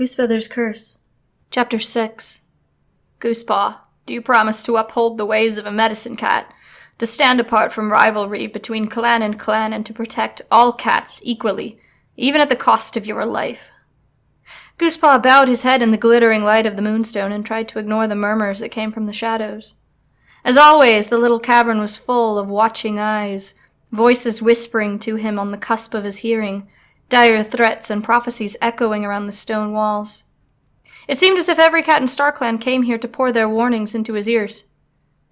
Goosefeather's Curse. Chapter 6. Goosepaw, do you promise to uphold the ways of a medicine cat, to stand apart from rivalry between clan and to protect all cats equally, even at the cost of your life? Goosepaw bowed his head in the glittering light of the moonstone and tried to ignore the murmurs that came from the shadows. As always, the little cavern was full of watching eyes, voices whispering to him on the cusp of his hearing, dire threats and prophecies echoing around the stone walls. It seemed as if every cat in StarClan came here to pour their warnings into his ears.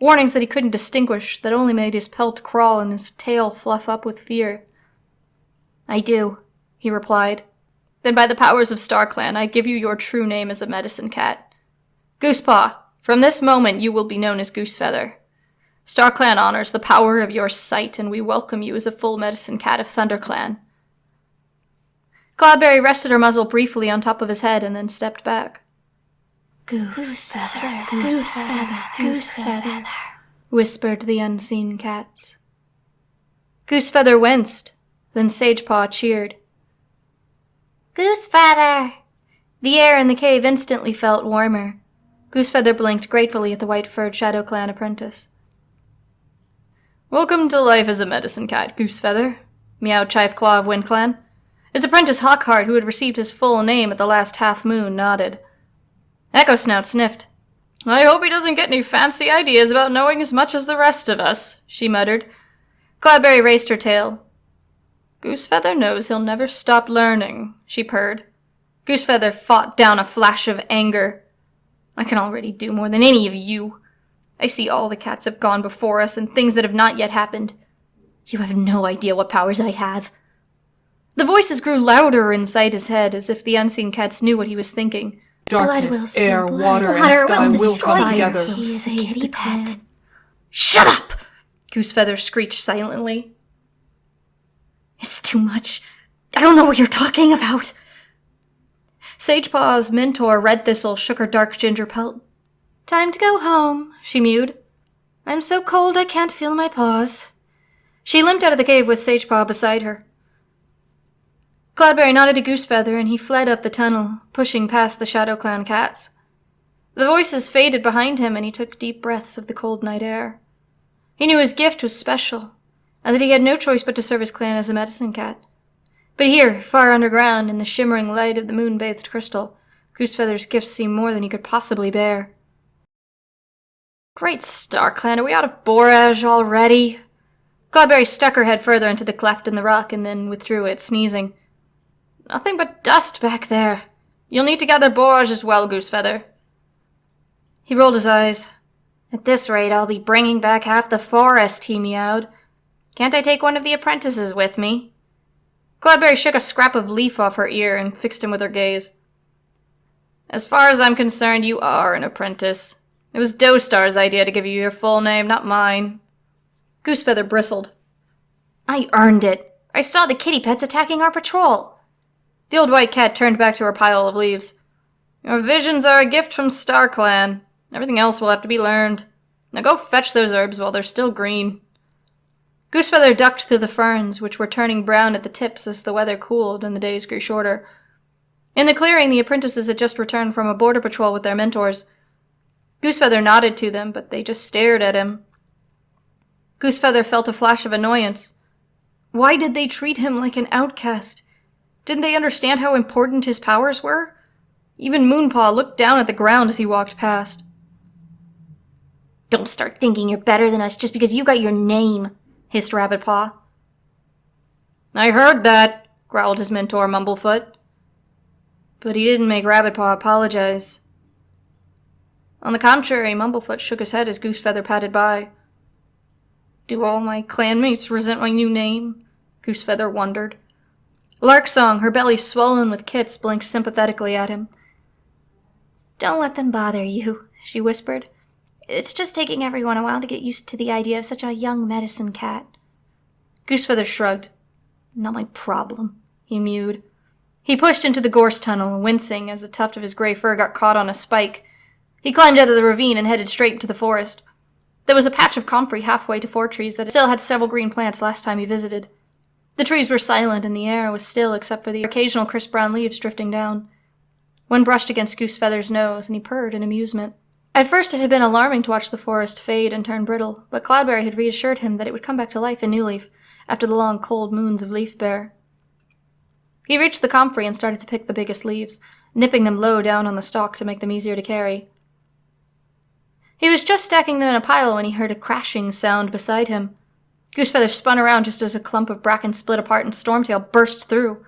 Warnings that he couldn't distinguish, that only made his pelt crawl and his tail fluff up with fear. "I do," he replied. "Then by the powers of StarClan, I give you your true name as a medicine cat. Goosepaw, from this moment you will be known as Goosefeather. StarClan honors the power of your sight, and we welcome you as a full medicine cat of ThunderClan." Cloudberry rested her muzzle briefly on top of his head and then stepped back. Goosefeather, Goosefeather, Goosefeather, whispered the unseen cats. Goosefeather winced, then Sagepaw cheered. "Goosefeather!" The air in the cave instantly felt warmer. Goosefeather blinked gratefully at the white-furred ShadowClan apprentice. "Welcome to life as a medicine cat, Goosefeather," meowed Chifeclaw of WindClan. His apprentice Hawkheart, who had received his full name at the last half-moon, nodded. Echo Snout sniffed. "I hope he doesn't get any fancy ideas about knowing as much as the rest of us," she muttered. Cloudberry raised her tail. "Goosefeather knows he'll never stop learning," she purred. Goosefeather fought down a flash of anger. "I can already do more than any of you. I see all the cats have gone before us and things that have not yet happened. You have no idea what powers I have." The voices grew louder inside his head, as if the unseen cats knew what he was thinking. Darkness, air, water, and sky will come together. He's a kitty pet. "Shut up!" Goosefeather screeched silently. "It's too much. I don't know what you're talking about." Sagepaw's mentor, Red Thistle, shook her dark ginger pelt. "Time to go home," she mewed. "I'm so cold I can't feel my paws." She limped out of the cave with Sagepaw beside her. Cloudberry nodded to Goosefeather, and he fled up the tunnel, pushing past the ShadowClan cats. The voices faded behind him, and he took deep breaths of the cold night air. He knew his gift was special, and that he had no choice but to serve his clan as a medicine cat. But here, far underground, in the shimmering light of the moon-bathed crystal, Goosefeather's gifts seemed more than he could possibly bear. "Great StarClan, are we out of borage already?" Cloudberry stuck her head further into the cleft in the rock and then withdrew it, sneezing. "Nothing but dust back there. You'll need to gather borage as well, Goosefeather." He rolled his eyes. "At this rate, I'll be bringing back half the forest," he meowed. "Can't I take one of the apprentices with me?" Cloudberry shook a scrap of leaf off her ear and fixed him with her gaze. "As far as I'm concerned, you are an apprentice. It was Dostar's idea to give you your full name, not mine." Goosefeather bristled. "I earned it. I saw the kitty pets attacking our patrol." The old white cat turned back to her pile of leaves. "Your visions are a gift from StarClan. Everything else will have to be learned. Now go fetch those herbs while they're still green." Goosefeather ducked through the ferns, which were turning brown at the tips as the weather cooled and the days grew shorter. In the clearing, the apprentices had just returned from a border patrol with their mentors. Goosefeather nodded to them, but they just stared at him. Goosefeather felt a flash of annoyance. Why did they treat him like an outcast? Didn't they understand how important his powers were? Even Moonpaw looked down at the ground as he walked past. "Don't start thinking you're better than us just because you got your name," hissed Rabbitpaw. "I heard that," growled his mentor, Mumblefoot. But he didn't make Rabbitpaw apologize. On the contrary, Mumblefoot shook his head as Goosefeather padded by. "Do all my clanmates resent my new name?" Goosefeather wondered. Larksong, her belly swollen with kits, blinked sympathetically at him. "Don't let them bother you," she whispered. "It's just taking everyone a while to get used to the idea of such a young medicine cat." Goosefeather shrugged. "Not my problem," he mewed. He pushed into the gorse tunnel, wincing as a tuft of his gray fur got caught on a spike. He climbed out of the ravine and headed straight into the forest. There was a patch of comfrey halfway to 4 trees that still had several green plants last time he visited. The trees were silent and the air was still except for the occasional crisp brown leaves drifting down. One brushed against Goosefeather's nose, and he purred in amusement. At first it had been alarming to watch the forest fade and turn brittle, but Cloudberry had reassured him that it would come back to life in New Leaf after the long cold moons of Leaf Bare. He reached the comfrey and started to pick the biggest leaves, nipping them low down on the stalk to make them easier to carry. He was just stacking them in a pile when he heard a crashing sound beside him. Goosefeather spun around just as a clump of bracken split apart and Stormtail burst through.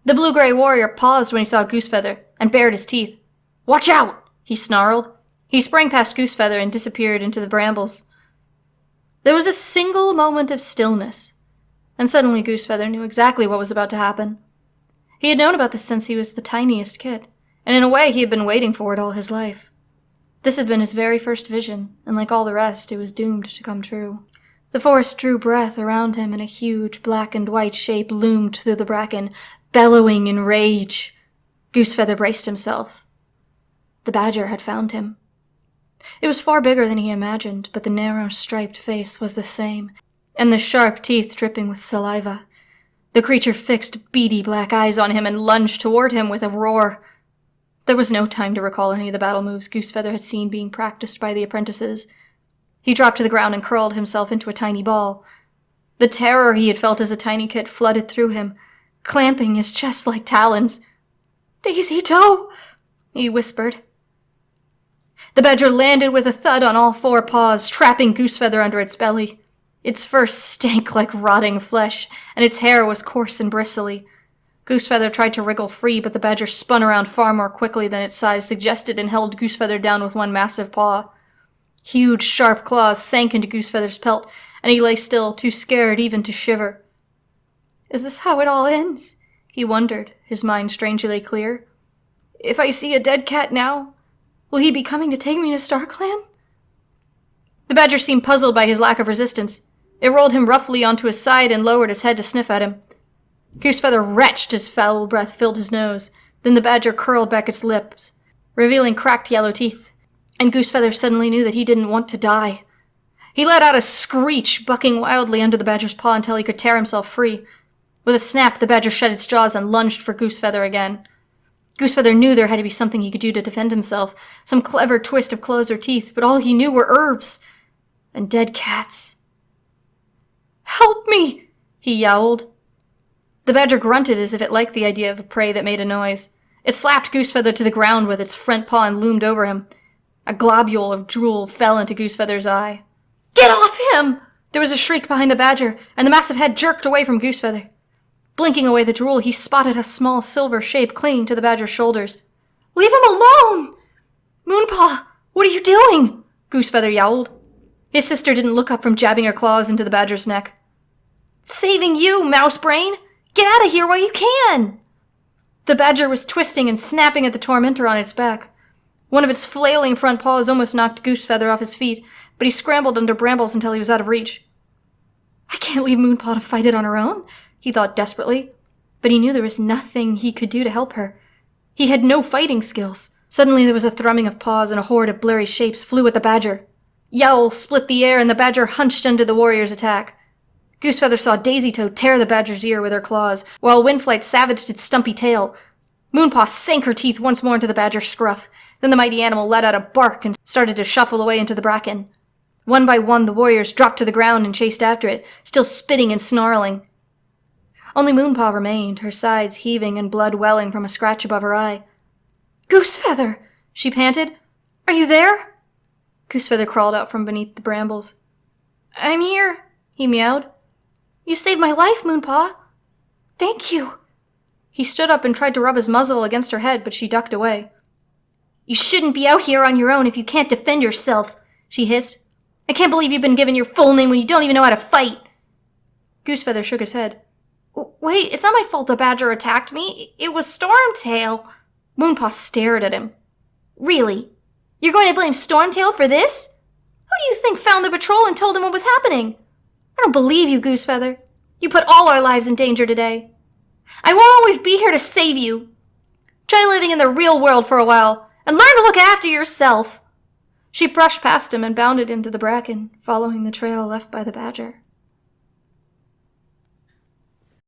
The blue-gray warrior paused when he saw Goosefeather and bared his teeth. "Watch out!" he snarled. He sprang past Goosefeather and disappeared into the brambles. There was a single moment of stillness, and suddenly Goosefeather knew exactly what was about to happen. He had known about this since he was the tiniest kid, and in a way he had been waiting for it all his life. This had been his very first vision, and like all the rest, it was doomed to come true. The forest drew breath around him, and a huge black and white shape loomed through the bracken, bellowing in rage. Goosefeather braced himself. The badger had found him. It was far bigger than he imagined, but the narrow, striped face was the same, and the sharp teeth dripping with saliva. The creature fixed beady black eyes on him and lunged toward him with a roar. There was no time to recall any of the battle moves Goosefeather had seen being practiced by the apprentices. He dropped to the ground and curled himself into a tiny ball. The terror he had felt as a tiny kid flooded through him, clamping his chest like talons. "Daisy Toe!" he whispered. The badger landed with a thud on all four paws, trapping Goosefeather under its belly. Its fur stank like rotting flesh, and its hair was coarse and bristly. Goosefeather tried to wriggle free, but the badger spun around far more quickly than its size suggested and held Goosefeather down with one massive paw. Huge, sharp claws sank into Goosefeather's pelt, and he lay still, too scared even to shiver. "Is this how it all ends?" he wondered, his mind strangely clear. "If I see a dead cat now, will he be coming to take me to StarClan?" The badger seemed puzzled by his lack of resistance. It rolled him roughly onto his side and lowered its head to sniff at him. Goosefeather retched as foul breath filled his nose. Then the badger curled back its lips, revealing cracked yellow teeth. And Goosefeather suddenly knew that he didn't want to die. He let out a screech, bucking wildly under the badger's paw until he could tear himself free. With a snap, the badger shut its jaws and lunged for Goosefeather again. Goosefeather knew there had to be something he could do to defend himself, some clever twist of claws or teeth, but all he knew were herbs and dead cats. "Help me!" he yowled. The badger grunted as if it liked the idea of a prey that made a noise. It slapped Goosefeather to the ground with its front paw and loomed over him. A globule of drool fell into Goosefeather's eye. "Get off him!" There was a shriek behind the badger, and the massive head jerked away from Goosefeather. Blinking away the drool, he spotted a small silver shape clinging to the badger's shoulders. "Leave him alone!" "Moonpaw, what are you doing?" Goosefeather yowled. His sister didn't look up from jabbing her claws into the badger's neck. "Saving you, Mousebrain! Get out of here while you can!" The badger was twisting and snapping at the tormentor on its back. One of its flailing front paws almost knocked Goosefeather off his feet, but he scrambled under brambles until he was out of reach. "I can't leave Moonpaw to fight it on her own," he thought desperately. But he knew there was nothing he could do to help her. He had no fighting skills. Suddenly there was a thrumming of paws and a horde of blurry shapes flew at the badger. Yowls split the air and the badger hunched under the warrior's attack. Goosefeather saw Daisy Toe tear the badger's ear with her claws, while Windflight savaged its stumpy tail. Moonpaw sank her teeth once more into the badger's scruff. Then the mighty animal let out a bark and started to shuffle away into the bracken. One by one, the warriors dropped to the ground and chased after it, still spitting and snarling. Only Moonpaw remained, her sides heaving and blood welling from a scratch above her eye. "Goosefeather!" she panted. "Are you there?" Goosefeather crawled out from beneath the brambles. "I'm here," he meowed. "You saved my life, Moonpaw." "Thank you." He stood up and tried to rub his muzzle against her head, but she ducked away. "You shouldn't be out here on your own if you can't defend yourself," she hissed. "I can't believe you've been given your full name when you don't even know how to fight." Goosefeather shook his head. "Wait, it's not my fault the badger attacked me. It was Stormtail." Moonpaw stared at him. "Really? You're going to blame Stormtail for this? Who do you think found the patrol and told them what was happening? I don't believe you, Goosefeather. You put all our lives in danger today. I won't always be here to save you. Try living in the real world for a while, and learn to look after yourself." She brushed past him and bounded into the bracken, following the trail left by the badger.